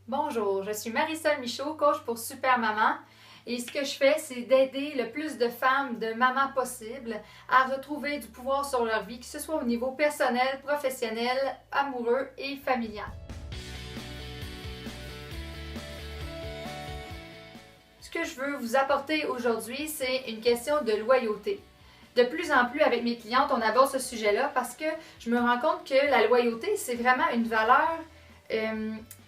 Bonjour, je suis Marisol Michaud, coach pour Super Maman. Et ce que je fais, c'est d'aider le plus de femmes, de mamans possible, à retrouver du pouvoir sur leur vie, que ce soit au niveau personnel, professionnel, amoureux et familial. Ce que je veux vous apporter aujourd'hui, c'est une question de loyauté. De plus en plus avec mes clientes, on aborde ce sujet-là parce que je me rends compte que la loyauté, c'est vraiment une valeur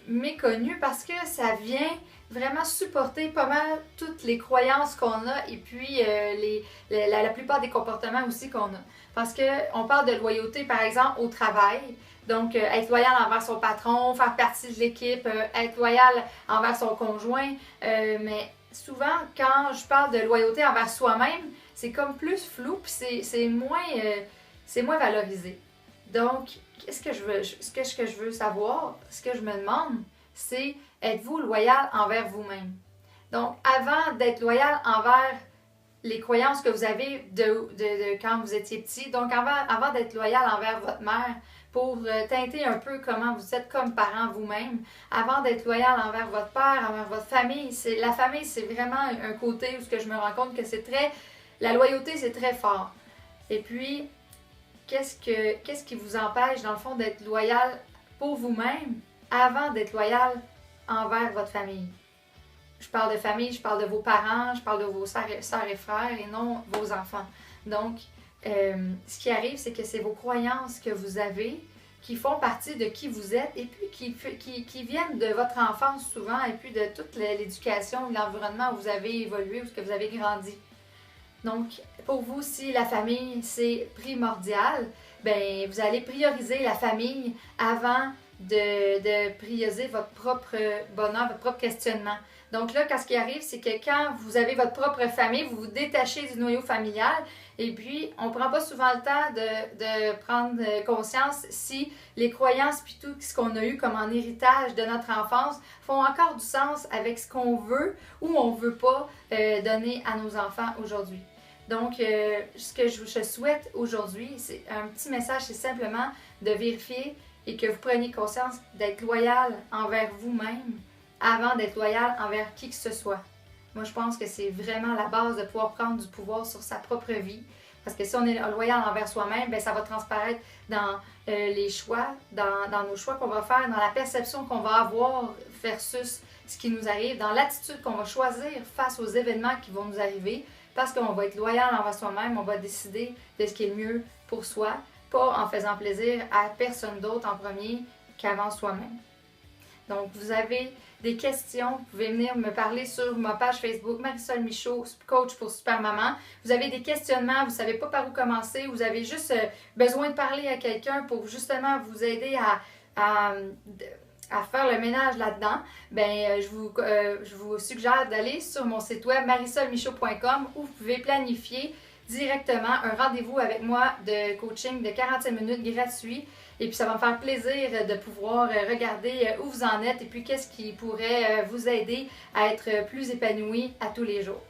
méconnue parce que ça vient vraiment supporter pas mal toutes les croyances qu'on a et puis la plupart des comportements aussi qu'on a. Parce qu'on parle de loyauté, par exemple, au travail. Donc, être loyal envers son patron, faire partie de l'équipe, être loyal envers son conjoint. Mais souvent, quand je parle de loyauté envers soi-même, c'est comme plus flou, puis c'est moins valorisé. Donc, ce que je veux savoir, ce que je me demande, c'est êtes-vous loyal envers vous-même? Donc, avant d'être loyal envers les croyances que vous avez de quand vous étiez petit, donc avant d'être loyal envers votre mère, pour teinter un peu comment vous êtes comme parent vous-même, avant d'être loyal envers votre père, envers votre famille, la famille, c'est vraiment un côté où ce que je me rends compte que la loyauté, c'est très fort. Et puis, qu'est-ce qui vous empêche, dans le fond, d'être loyal pour vous-même avant d'être loyal envers votre famille? Je parle de famille, je parle de vos parents, je parle de vos sœurs et frères et non vos enfants. Donc, ce qui arrive, c'est que c'est vos croyances que vous avez qui font partie de qui vous êtes et puis qui viennent de votre enfance souvent et puis de toute l'éducation, l'environnement où vous avez évolué, où vous avez grandi. Donc, pour vous, si la famille, c'est primordial, ben vous allez prioriser la famille avant de prioriser votre propre bonheur, votre propre questionnement. Donc là, ce qui arrive, c'est que quand vous avez votre propre famille, vous vous détachez du noyau familial et puis on ne prend pas souvent le temps de prendre conscience si les croyances puis tout ce qu'on a eu comme en héritage de notre enfance font encore du sens avec ce qu'on veut ou on ne veut pas donner à nos enfants aujourd'hui. Donc, ce que je souhaite aujourd'hui, c'est un petit message, c'est simplement de vérifier et que vous preniez conscience d'être loyal envers vous-même avant d'être loyal envers qui que ce soit. Moi, je pense que c'est vraiment la base de pouvoir prendre du pouvoir sur sa propre vie. Parce que si on est loyal envers soi-même, bien, ça va transparaître dans les choix, dans nos choix qu'on va faire, dans la perception qu'on va avoir versus ce qui nous arrive, dans l'attitude qu'on va choisir face aux événements qui vont nous arriver. Parce qu'on va être loyal envers soi-même, on va décider de ce qui est le mieux pour soi, pas en faisant plaisir à personne d'autre en premier qu'avant soi-même. Donc, vous avez des questions, vous pouvez venir me parler sur ma page Facebook Marisol Michaud, coach pour Super Maman. Vous avez des questionnements, vous ne savez pas par où commencer, vous avez juste besoin de parler à quelqu'un pour justement vous aider à faire le ménage là-dedans, ben, je vous suggère d'aller sur mon site web marisolmichaud.com où vous pouvez planifier directement un rendez-vous avec moi de coaching de 45 minutes gratuit. Et puis ça va me faire plaisir de pouvoir regarder où vous en êtes et puis qu'est-ce qui pourrait vous aider à être plus épanoui à tous les jours.